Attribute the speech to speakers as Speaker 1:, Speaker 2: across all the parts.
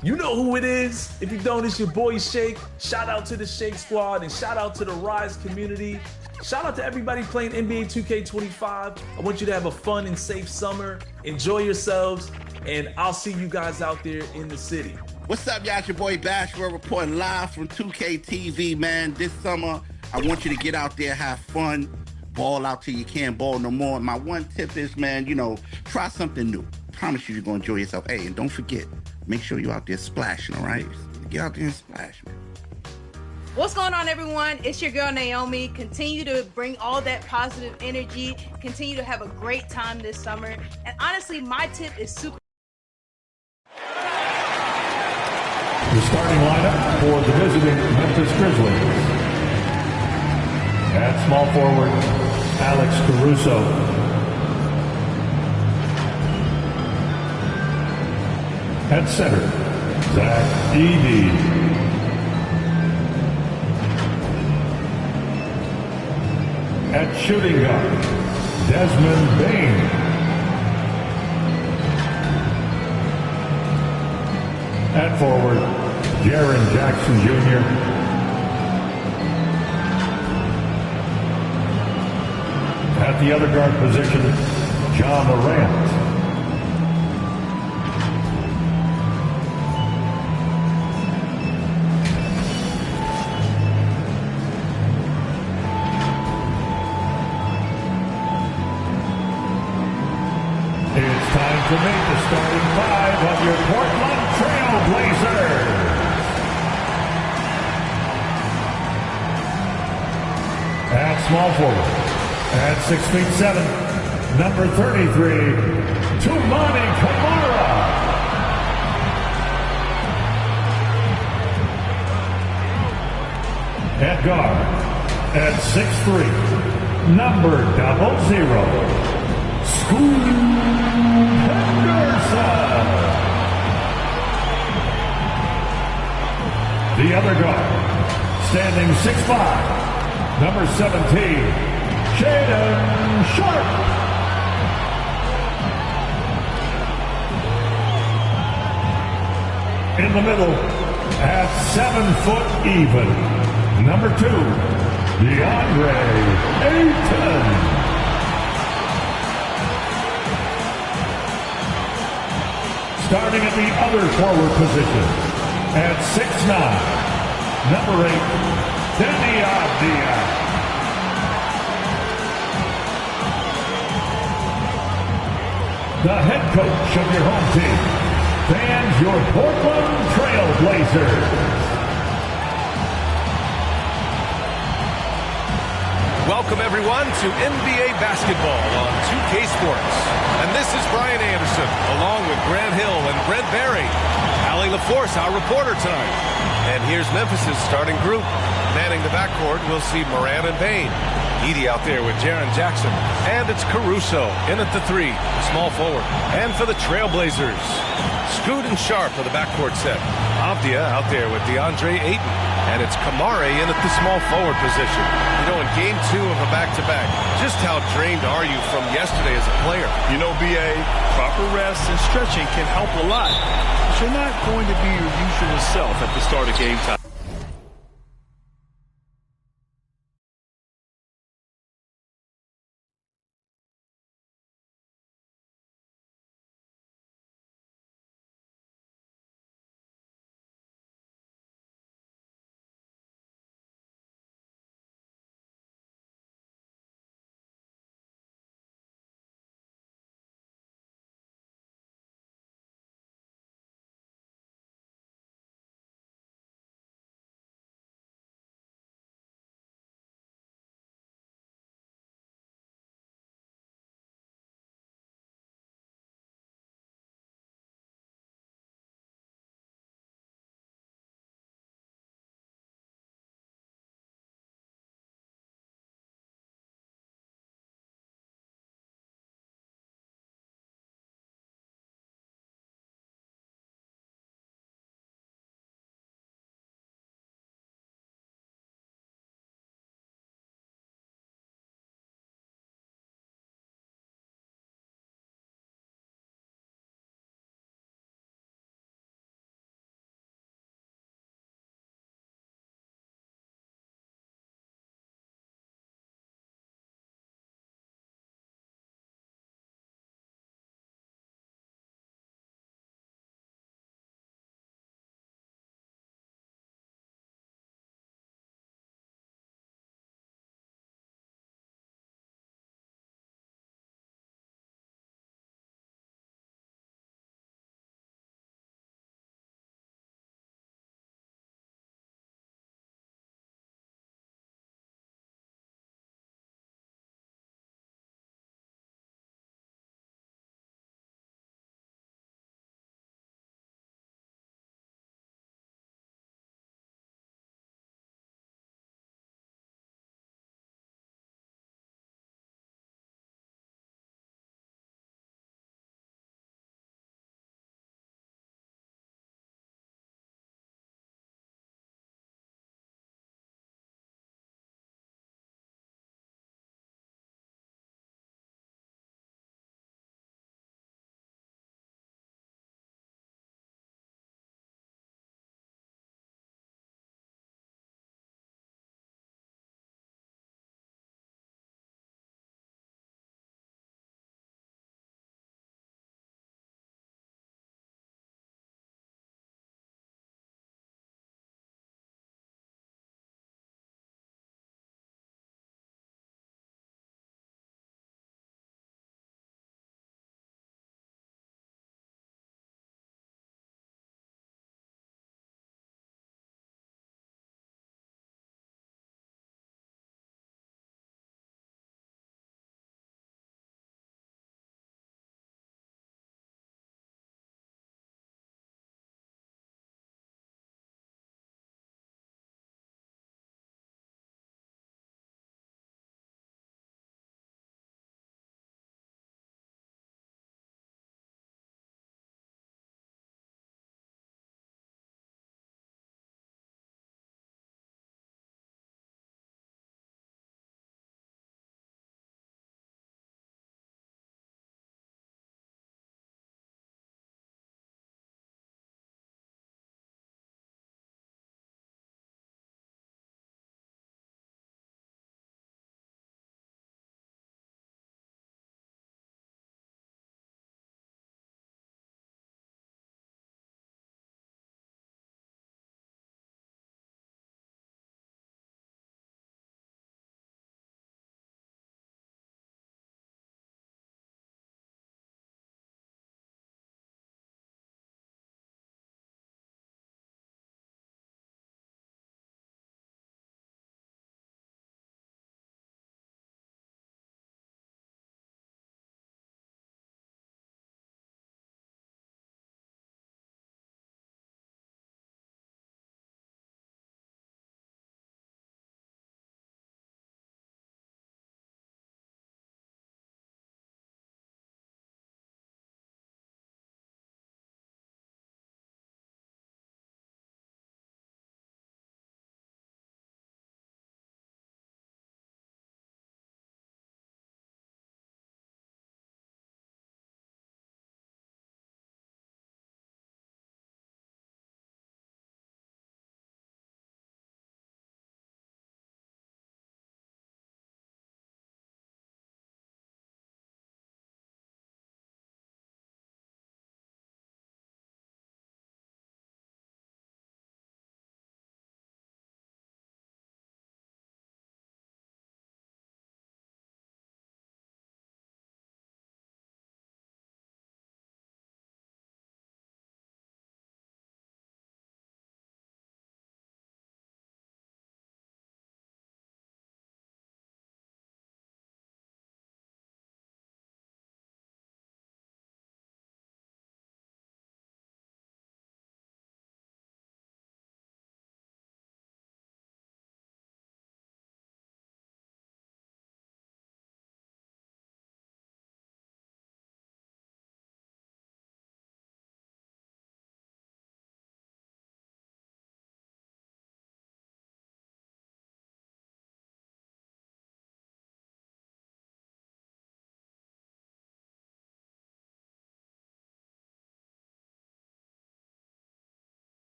Speaker 1: You know who it is. If you don't, it's your boy Shake. Shout out to the Shake Squad and shout out to the Rise community. Shout out to everybody playing NBA 2K25. I want you to have a fun and safe summer. Enjoy yourselves, and I'll see you guys out there in the city.
Speaker 2: What's up, y'all? It's your boy Bash. We're reporting live from 2K TV, man. This summer, I want you to get out there, have fun, ball out till you can't ball no more. My one tip is, man, try something new. Promise you you're going to enjoy yourself. Hey, and don't forget, make sure you're out there splashing, all right? Get out there and splash, man.
Speaker 3: What's going on, everyone? It's your girl, Naomi. Continue to bring all that positive energy. Continue to have a great time this summer. And honestly, my tip is super.
Speaker 4: The starting lineup for the visiting Memphis Grizzlies. At small forward, Alex Caruso. At center, Zach Edey. At shooting guard, Desmond Bane. At forward, Jaren Jackson Jr. At the other guard position, John Morant. It's time to make the starting five of your Portland TrailBlazzers. At small forward, at 6'7", number 33, Toumani Camara. At guard, at 6'3", number 00, Henderson. The other guard, standing 6'5", number 17, Shaedon Sharpe. In the middle, at 7 foot even, number 2, DeAndre Ayton. Starting at the other forward position, at 6'9", number 8, Deni Avdija. The head coach of your home team, fans your Portland TrailBlazzers.
Speaker 5: Welcome, everyone, to NBA basketball on 2K Sports. And this is Brian Anderson, along with Grant Hill and Brent Barry. Allie LaForce, our reporter tonight. And here's Memphis' starting group. Manning the backcourt, we'll see Morant and Bane. Edey out there with Jaren Jackson. And it's Caruso in at the 3, small forward. And for the TrailBlazzers, Scoot and Sharpe for the backcourt set. Avdija out there with DeAndre Ayton. And it's Camara in at the small forward position. You know, in game 2 of a back-to-back, just how drained are you from yesterday as a player?
Speaker 6: You know, BA, proper rest and stretching can help a lot. But you're not going to be your usual self at the start of game time.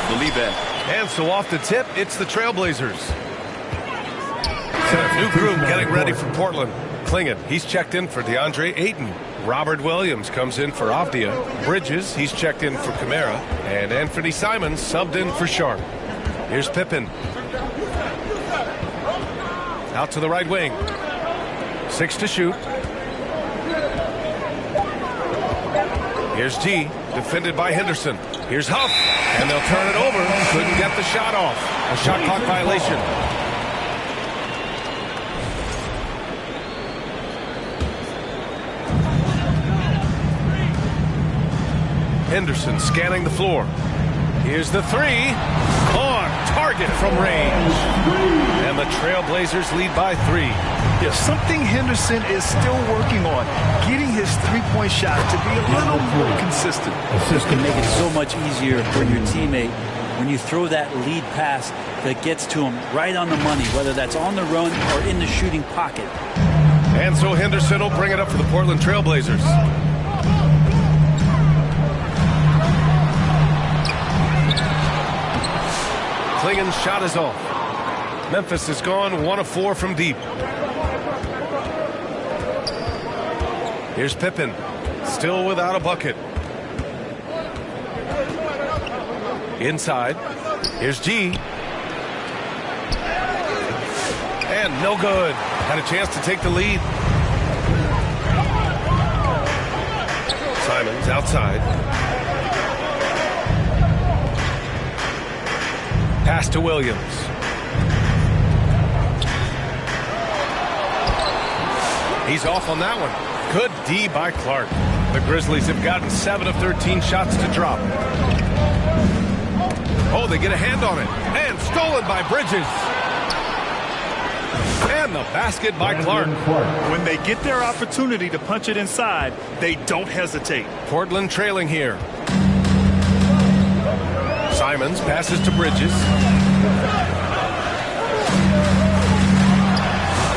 Speaker 6: the lead back.
Speaker 5: And so off the tip, it's the TrailBlazzers. New group getting ready for Portland. Klingon, he's checked in for DeAndre Ayton. Robert Williams comes in for Avdia. Bridges, he's checked in for Kamara. And Anthony Simons subbed in for Sharp. Here's Pippen. Out to the right wing. 6 to shoot. Here's G, defended by Henderson. Here's Huff, and they'll turn it over. Couldn't get the shot off. A shot clock violation. Henderson scanning the floor. Here's the three. On target from range. And the TrailBlazzers lead by 3.
Speaker 6: Yeah, something Henderson is still working on. Getting his three-point shot to be a little more consistent.
Speaker 7: This can make it so much easier for your teammate when you throw that lead pass that gets to him right on the money, whether that's on the run or in the shooting pocket.
Speaker 5: And so Henderson will bring it up for the Portland TrailBlazzers. Klingon's shot is off. Memphis is gone 1 of 4 from deep. Here's Pippen, still without a bucket. Inside, here's G. And no good. Had a chance to take the lead. Simons outside. Pass to Williams. He's off on that one. Good D by Clark. The Grizzlies have gotten 7 of 13 shots to drop. Oh, they get a hand on it. And stolen by Bridges. And the basket by Clark.
Speaker 6: When they get their opportunity to punch it inside, they don't hesitate.
Speaker 5: Portland trailing here. Simons passes to Bridges.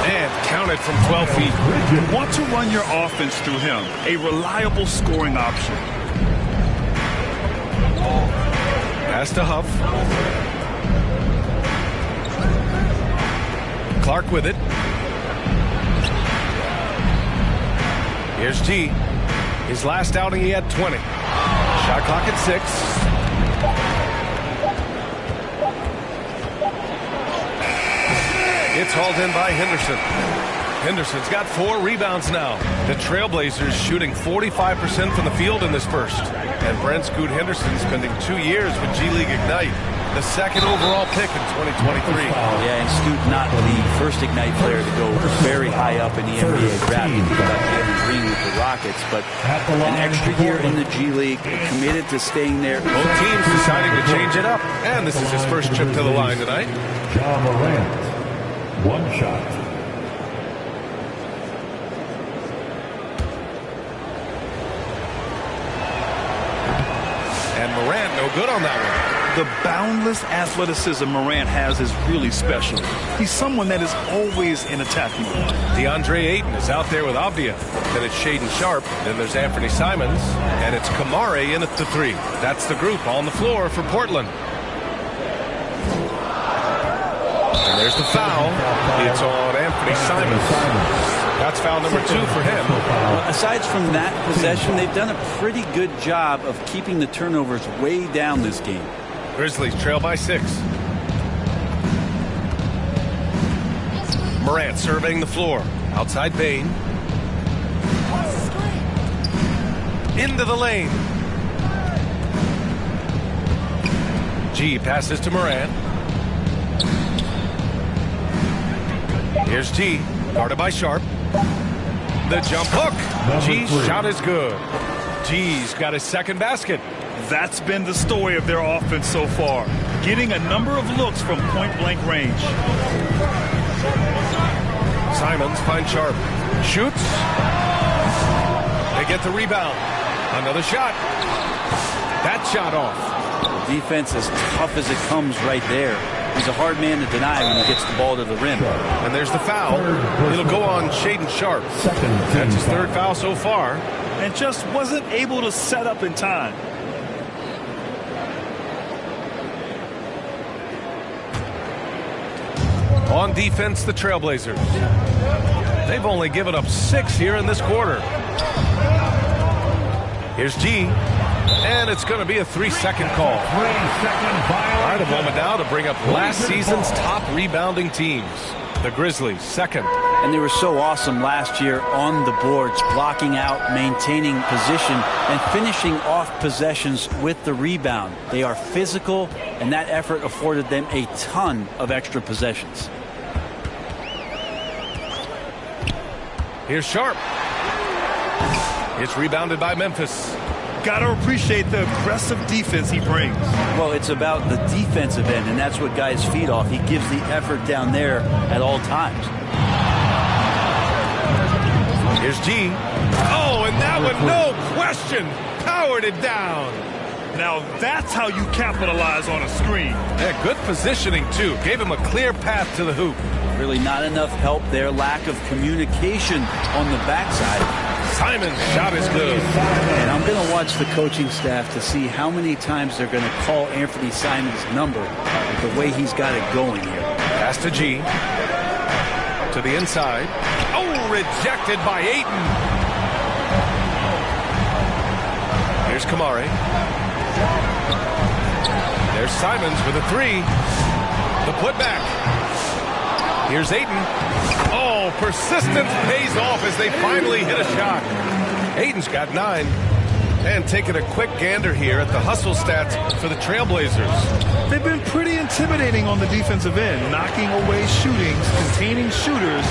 Speaker 5: And counted from 12 feet.
Speaker 6: You want to run your offense through him. A reliable scoring option.
Speaker 5: Pass to Huff. Clark with it. Here's G. His last outing, he had 20. Shot clock at 6. It's hauled in by Henderson. Henderson's got 4 rebounds now. The TrailBlazzers shooting 45% from the field in this first. And Brent Scoot Henderson spending 2 years with G League Ignite. The 2nd overall pick in 2023.
Speaker 7: Yeah, and Scoot not the first Ignite player to go very high up in the NBA draft. He got the green with the Rockets, but an extra year in the G League, committed to staying there.
Speaker 5: Both teams deciding to change it up. And this is his first trip to the line tonight.
Speaker 4: John Morant, 1 shot.
Speaker 5: And Morant no good on that one.
Speaker 6: The boundless athleticism Morant has is really special. He's someone that is always in attack mode.
Speaker 5: DeAndre Ayton is out there with Avdia. Then it's Shaedon Sharp. Then there's Anthony Simons. And it's Kamara in at the 3. That's the group on the floor for Portland. And there's the foul. It's on Anthony Simons. That's foul number 2 for him.
Speaker 7: Well, aside from that possession, they've done a pretty good job of keeping the turnovers way down this game.
Speaker 5: Grizzlies trail by 6. Morant surveying the floor. Outside Bane. Into the lane. G passes to Morant. Here's T, guarded by Sharp. The jump hook. G's shot is good. G's got his 2nd basket.
Speaker 6: That's been the story of their offense so far. Getting a number of looks from point-blank range.
Speaker 5: Simons finds Sharp. Shoots. They get the rebound. Another shot. That shot off.
Speaker 7: The defense as tough as it comes right there. He's a hard man to deny when he gets the ball to the rim.
Speaker 5: And there's the foul. It'll go on Shaedon Sharp. That's his 3rd foul so far.
Speaker 6: And just wasn't able to set up in time.
Speaker 5: On defense, the TrailBlazzers. They've only given up 6 here in this quarter. Here's G, and it's going to be a 3-second call.
Speaker 4: 3-second violation.
Speaker 5: All right, a moment now to bring up last season's top rebounding teams. The Grizzlies, second.
Speaker 7: And they were so awesome last year on the boards, blocking out, maintaining position, and finishing off possessions with the rebound. They are physical, and that effort afforded them a ton of extra possessions.
Speaker 5: Here's Sharp. It's rebounded by Memphis.
Speaker 6: Gotta appreciate the aggressive defense he brings.
Speaker 7: Well, it's about the defensive end, and that's what guys feed off. He gives the effort down there at all times.
Speaker 5: Here's G. Oh, and that one, no question, powered it down.
Speaker 6: Now that's how you capitalize on a screen.
Speaker 5: Yeah, good positioning, too. Gave him a clear path to the hoop.
Speaker 7: Really not enough help there. Lack of communication on the backside.
Speaker 5: Simon's shot is good.
Speaker 7: And I'm going to watch the coaching staff to see how many times they're going to call Anthony Simon's number with the way he's got it going here.
Speaker 5: Pass to G. To the inside. Oh, rejected by Ayton. Here's Kamari. There's Simons with a 3. The putback. Here's Ayton. Oh, persistence pays off as they finally hit a shot. Ayton's got 9. And taking a quick gander here at the hustle stats for the TrailBlazzers.
Speaker 6: They've been pretty intimidating on the defensive end, knocking away shootings, containing shooters,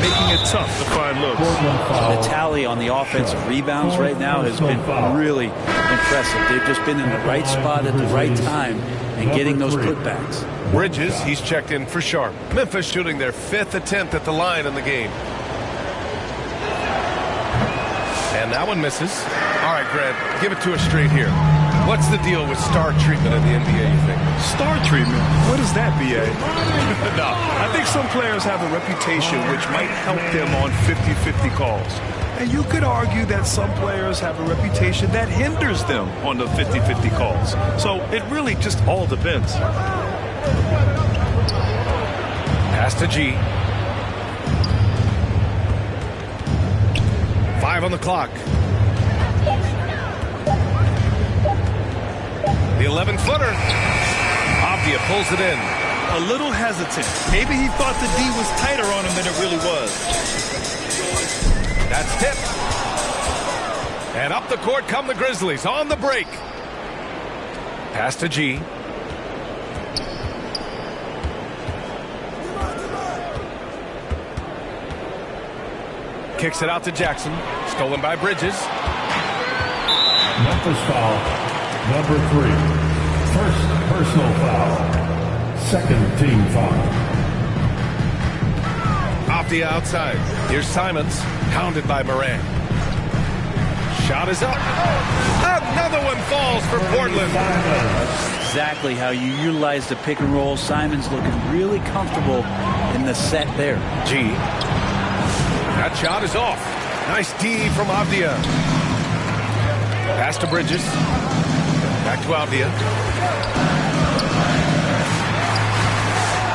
Speaker 6: making it tough to find looks.
Speaker 7: The tally on the offensive rebounds right now has been really impressive. They've just been in the right spot at the right time and getting those putbacks.
Speaker 5: Bridges, he's checked in for Sharp. Memphis shooting their 5th attempt at the line in the game. And that one misses. All right, Grant, give it to us straight here. What's the deal with star treatment in the NBA, you think?
Speaker 6: Star treatment? What is that, B.A.? No, I think some players have a reputation which might help them on 50-50 calls. And you could argue that some players have a reputation that hinders them on the 50-50 calls. So it really just all depends.
Speaker 5: Pass to G. 5 on the clock. The 11-footer. Avdia pulls it in.
Speaker 6: A little hesitant. Maybe he thought the D was tighter on him than it really was.
Speaker 5: That's tipped. And up the court come the Grizzlies on the break. Pass to G. Kicks it out to Jackson. Stolen by Bridges.
Speaker 4: Memphis foul, number 3. First personal foul. Second team foul.
Speaker 5: Avdia outside. Here's Simons. Hounded by Moran. Shot is up. Another one falls for Portland.
Speaker 7: Exactly how you utilize the pick and roll. Simon's looking really comfortable in the set there.
Speaker 5: G. That shot is off. Nice D from Avdia. Pass to Bridges. Back to Avdia.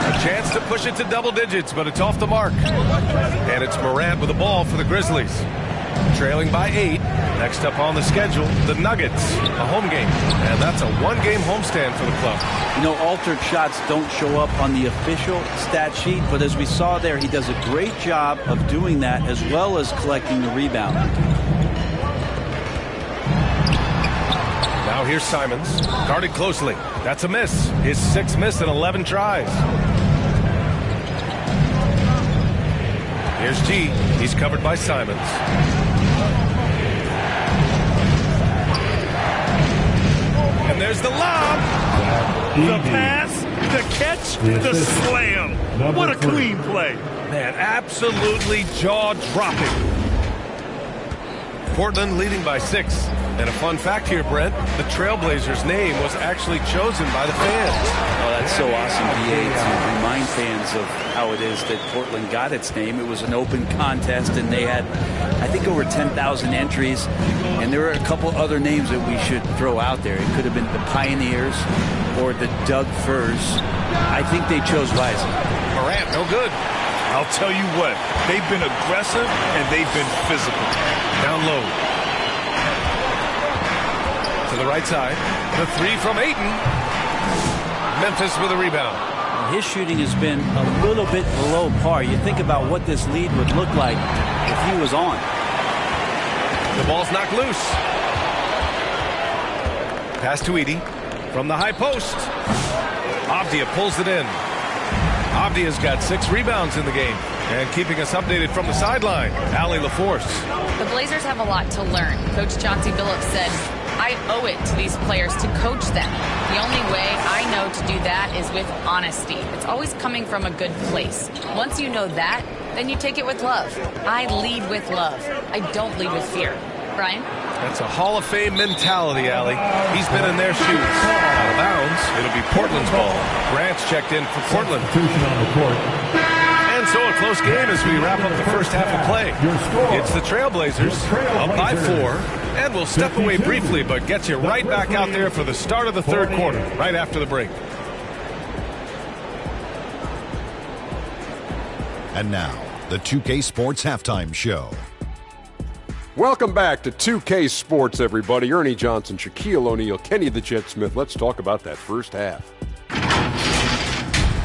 Speaker 5: A chance to push it to double digits, but it's off the mark. And it's Morant with the ball for the Grizzlies. Trailing by 8. Next up on the schedule, the Nuggets, a home game. And that's a 1-game homestand for the club.
Speaker 7: You know, altered shots don't show up on the official stat sheet, but as we saw there, he does a great job of doing that as well as collecting the rebound.
Speaker 5: Now here's Simons, guarded closely. That's a miss. His 6th miss in 11 tries. Here's G. He's covered by Simons. And there's the lob.
Speaker 6: The pass, the catch, the slam. What a clean play.
Speaker 5: Man, absolutely jaw-dropping. Portland leading by 6. And a fun fact here, Brent, the TrailBlazzers' name was actually chosen by the fans.
Speaker 7: Oh, that's so awesome, BA, to remind fans of how it is that Portland got its name. It was an open contest, and they had, I think, over 10,000 entries. And there were a couple other names that we should throw out there. It could have been the Pioneers or the Doug Furs. I think they chose wisely.
Speaker 5: Morant, no good.
Speaker 6: I'll tell you what, they've been aggressive and they've been physical.
Speaker 5: Down low. To the right side. The three from Ayton. Memphis with a rebound.
Speaker 7: His shooting has been a little bit below par. You think about what this lead would look like if he was on.
Speaker 5: The ball's knocked loose. Pass to Edey from the high post. Avdia pulls it in. Avdia's got 6 rebounds in the game. And keeping us updated from the sideline, Allie LaForce.
Speaker 8: The Blazers have a lot to learn. Coach Chauncey Billups said, I owe it to these players to coach them. The only way I know to do that is with honesty. It's always coming from a good place. Once you know that, then you take it with love. I lead with love. I don't lead with fear. Brian?
Speaker 5: That's a Hall of Fame mentality, Allie. He's been in their shoes. Out of bounds, it'll be Portland's ball. Grant's checked in for Portland. And so a close game as we wrap up the first half of play. It's the TrailBlazzers up by 4. And we'll step away briefly, but get you right back out there for the start of the third quarter, right after the break.
Speaker 9: And now, the 2K Sports Halftime Show.
Speaker 10: Welcome back to 2K Sports, everybody. Ernie Johnson, Shaquille O'Neal, Kenny the Jet Smith. Let's talk about that first half.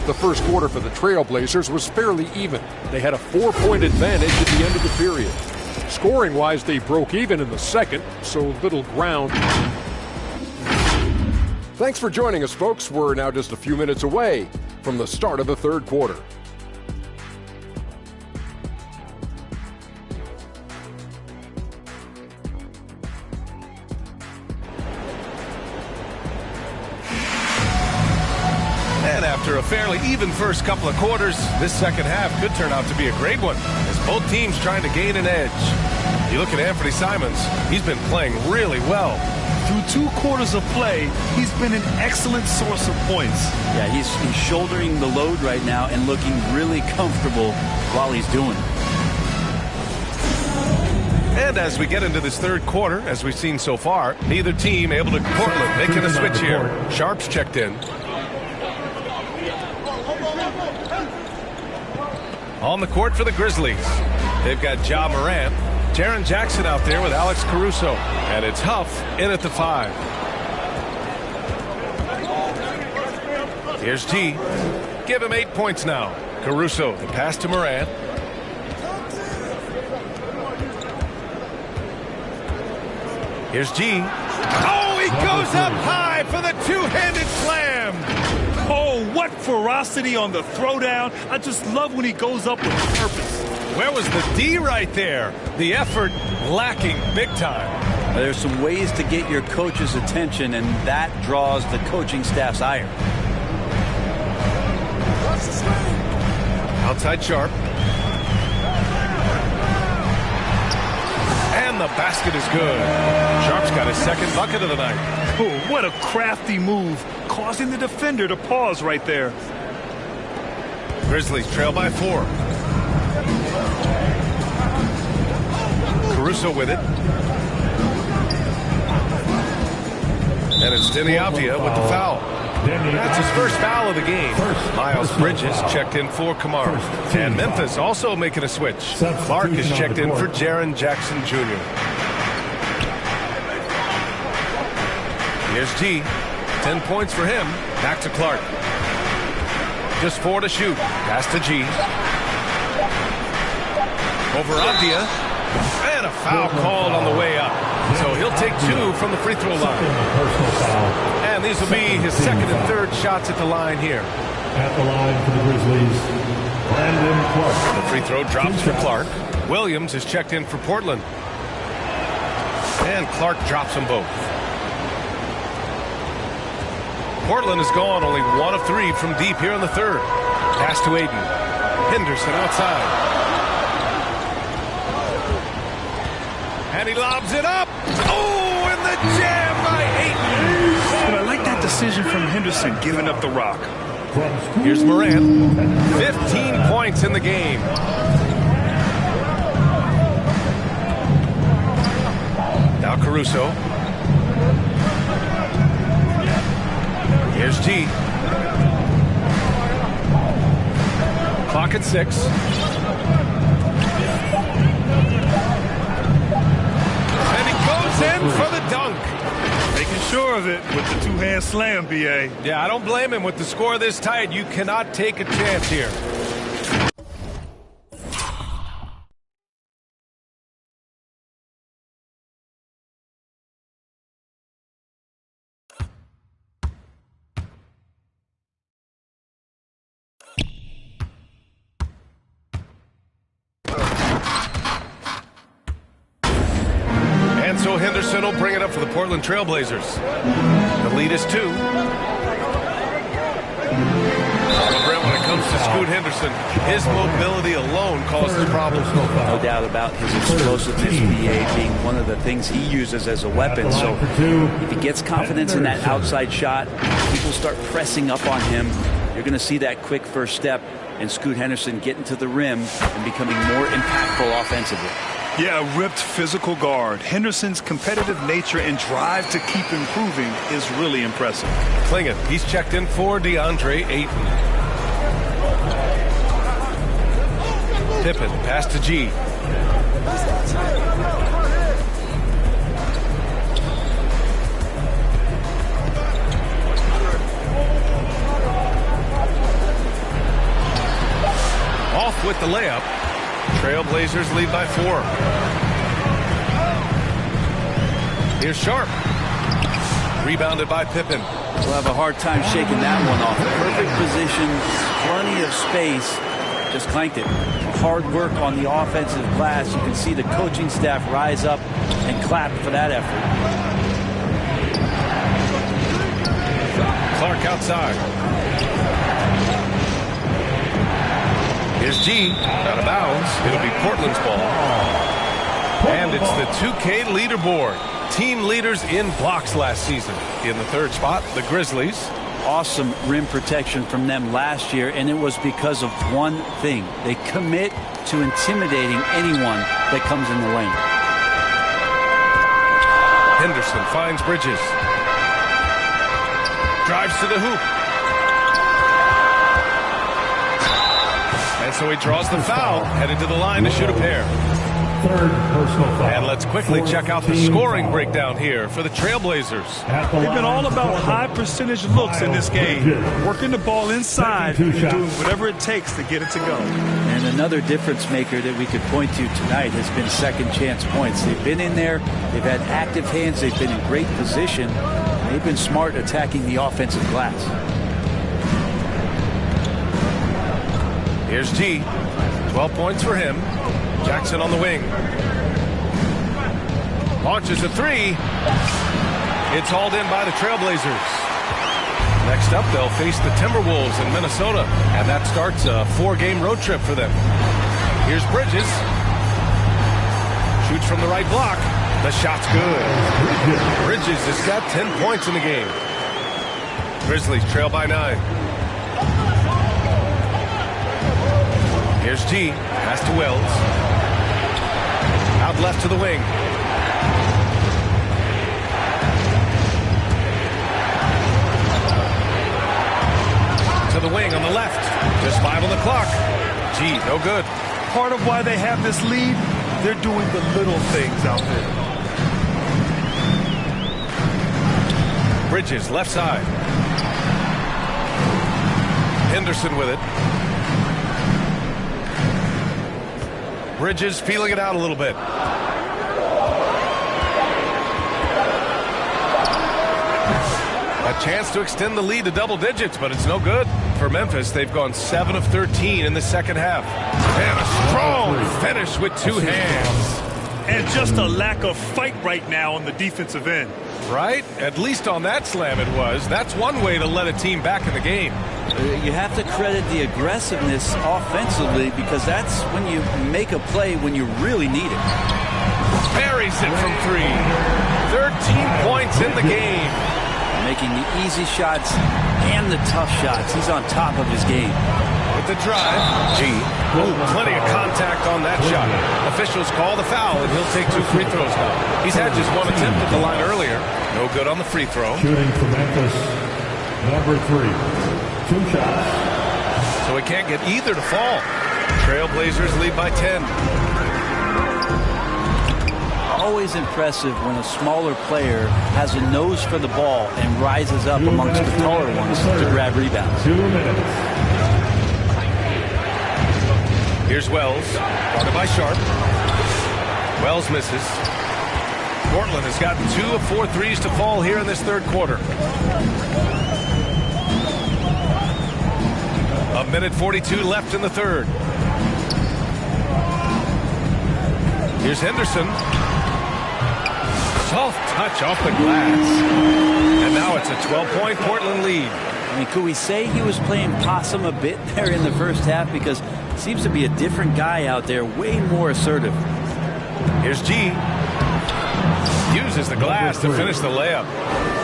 Speaker 10: The first quarter for the TrailBlazzers was fairly even. They had a 4-point advantage at the end of the period. Scoring-wise, they broke even in the second, so little ground. Thanks for joining us, folks. We're now just a few minutes away from the start of the third quarter.
Speaker 5: And after a fairly even first couple of quarters, this second half could turn out to be a great one, as both teams trying to gain an edge. You look at Anthony Simons, he's been playing really well.
Speaker 6: Through 2 quarters of play, he's been an excellent source of points.
Speaker 7: Yeah, he's shouldering the load right now and looking really comfortable while he's doing it.
Speaker 5: And as we get into this third quarter, as we've seen so far, neither team able to. Portland making a switch here. Sharp's checked in. On the court for the Grizzlies, they've got Ja Morant, Jaren Jackson out there with Alex Caruso, and it's Huff in at the 5. Here's G. Give him 8 points now. Caruso, the pass to Morant. Here's G. Oh, he goes up high for the two-handed slam.
Speaker 6: Oh, what ferocity on the throwdown. I just love when he goes up with purpose.
Speaker 5: Where was the D right there? The effort lacking big time.
Speaker 7: There's some ways to get your coach's attention, and that draws the coaching staff's ire.
Speaker 5: Outside Sharp. And the basket is good. Sharp's got his second bucket of the night.
Speaker 6: Oh, what a crafty move, causing the defender to pause right there.
Speaker 5: Grizzlies trail by 4. Caruso with it. And it's Denny Avdia with the foul. That's his first foul of the game. Miles Bridges checked in for Kamara. And Memphis also making a switch. Clark is checked in for Jaren Jackson Jr. Here's G. 10 points for him. Back to Clark. Just 4 to shoot. Pass to G. Over Avdia. And a foul called on the way up. So he'll take 2 from the free throw line. And these will be his second and third shots at the line here.
Speaker 4: At the line for the Grizzlies, Brandon Clark.
Speaker 5: The free throw drops for Clark. Williams is checked in for Portland. And Clark drops them both. Portland has gone only 1 of 3 from deep here in the third. Pass to Ayton. Henderson outside. And he lobs it up. Oh, and the jam by Ayton.
Speaker 6: But I like that decision from Henderson, giving up the rock.
Speaker 5: Here's Morant. 15 points in the game. Now Caruso. Here's G. Clock at 6. And he goes in for the dunk.
Speaker 6: Making sure of it with the two-hand slam, B.A.
Speaker 5: Yeah, I don't blame him. With the score this tight, you cannot take a chance here. And so Henderson will bring it up for the Portland TrailBlazers. The lead is 2. Brent, when it comes to Scoot Henderson, his mobility alone causes problems.
Speaker 7: No doubt about his explosiveness, BA, being one of the things he uses as a weapon. So if he gets confidence in that outside shot, people start pressing up on him. You're going to see that quick first step and Scoot Henderson getting to the rim and becoming more impactful offensively.
Speaker 6: Yeah, a ripped physical guard. Henderson's competitive nature and drive to keep improving is really impressive.
Speaker 5: Klingon, he's checked in for DeAndre Ayton. Pippen, pass to G. Off with the layup. TrailBlazers lead by 4. Here's Sharp. Rebounded by Pippen.
Speaker 7: We'll have a hard time shaking that one off. Perfect position, plenty of space. Just clanked it. Hard work on the offensive glass. You can see the coaching staff rise up and clap for that effort.
Speaker 5: Clark outside. Here's G, out of bounds. It'll be Portland's ball. And it's the 2K leaderboard. Team leaders in blocks last season. In the 3rd spot, the Grizzlies.
Speaker 7: Awesome rim protection from them last year, and it was because of one thing. They commit to intimidating anyone that comes in the lane.
Speaker 5: Henderson finds Bridges. Drives to the hoop. And so he draws the foul, headed to the line to shoot a pair.
Speaker 4: 3rd personal foul.
Speaker 5: And let's quickly check out the scoring breakdown here for the TrailBlazers.
Speaker 6: They've been all about high percentage looks in this game. Working the ball inside and doing whatever it takes to get it to go.
Speaker 7: And another difference maker that we could point to tonight has been second chance points. They've been in there. They've had active hands. They've been in great position. They've been smart attacking the offensive glass.
Speaker 5: Here's G. 12 points for him. Jackson on the wing. Launches a 3. It's hauled in by the TrailBlazers. Next up, they'll face the Timberwolves in Minnesota. And that starts a 4-game road trip for them. Here's Bridges. Shoots from the right block. The shot's good. Bridges has got 10 points in the game. Grizzlies trail by 9. Here's G. Pass to Wells. Out left to the wing. To the wing on the left. Just 5 on the clock. G, no good.
Speaker 6: Part of why they have this lead, they're doing the little things out there.
Speaker 5: Bridges, left side. Henderson with it. Bridges feeling it out a little bit. A chance to extend the lead to double digits, but it's no good. For Memphis, they've gone 7 of 13 in the second half. And a strong finish with 2 hands.
Speaker 6: And just a lack of fight right now on the defensive end.
Speaker 5: Right? At least on that slam it was. That's one way to let a team back in the game.
Speaker 7: You have to credit the aggressiveness offensively, because that's when you make a play when you really need it.
Speaker 5: Buries it from 3. 13 points in the game.
Speaker 7: Making the easy shots and the tough shots. He's on top of his game.
Speaker 5: With the drive, G. Oh, plenty of contact on that shot. Officials call the foul, and he'll take 2 free throws now. He's had just 1 attempt at the line earlier. No good on the free throw.
Speaker 4: Shooting for Memphis, number 3. 2 shots.
Speaker 5: So he can't get either to fall. TrailBlazzers lead by 10.
Speaker 7: Always impressive when a smaller player has a nose for the ball and rises up amongst the taller ones to grab rebounds.
Speaker 4: 2 minutes.
Speaker 5: Here's Wells, guarded by Sharp. Wells misses. Portland has gotten 2 of 4 threes to fall here in this third quarter. 1:42 left in the third. Here's Henderson. Soft touch off the glass. And now it's a 12-point Portland lead.
Speaker 7: I mean, could we say he was playing possum a bit there in the first half? Because he seems to be a different guy out there, way more assertive.
Speaker 5: Here's G. Uses the glass to finish the layup.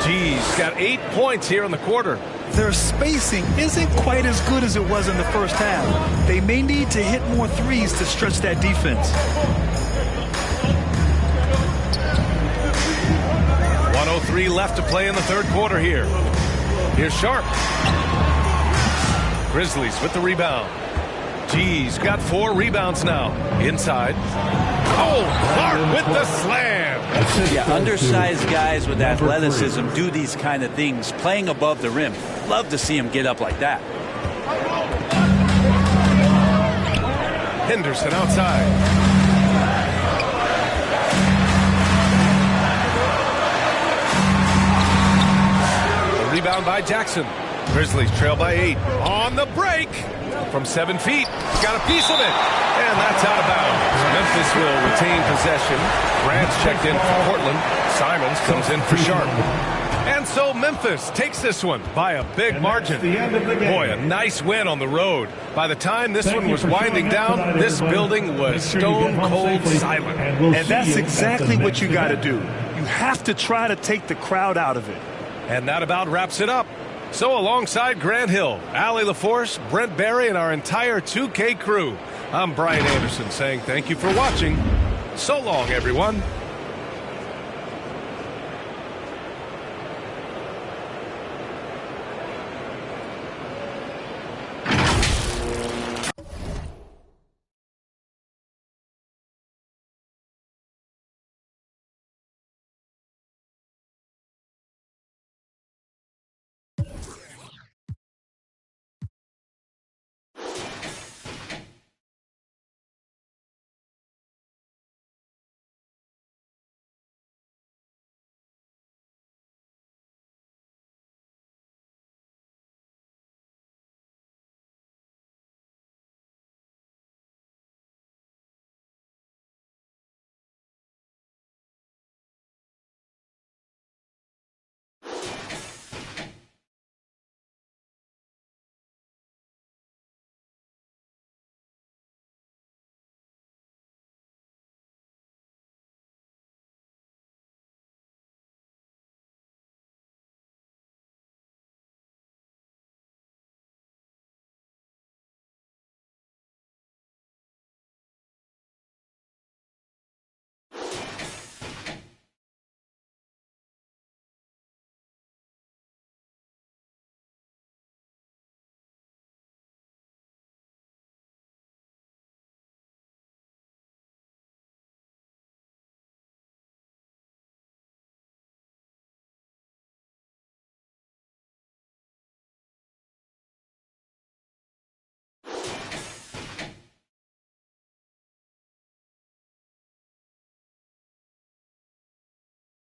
Speaker 5: G's got 8 points here in the quarter.
Speaker 6: Their spacing isn't quite as good as it was in the first half. They may need to hit more threes to stretch that defense.
Speaker 5: 1:03 left to play in the third quarter here. Here's Sharp. Grizzlies with the rebound. G's got 4 rebounds now. Inside. Oh, Clark with the slam.
Speaker 7: Yeah, undersized guys with athleticism do these kind of things, playing above the rim. Love to see him get up like that.
Speaker 5: Henderson outside. A rebound by Jackson. Grizzlies trail by 8. On the break. From 7 feet. Got a piece of it. And that's out of bounds. Memphis will retain possession. Grant's checked in for Portland. Simons comes in for Sharp. And so Memphis takes this one by a big margin. Boy, a nice win on the road. By the time this one was winding down, this building was stone cold silent.
Speaker 6: And that's exactly what you got to do. You have to try to take the crowd out of it.
Speaker 5: And that about wraps it up. So alongside Grant Hill, Allie LaForce, Brent Barry, and our entire 2K crew, I'm Brian Anderson saying thank you for watching. So long, everyone.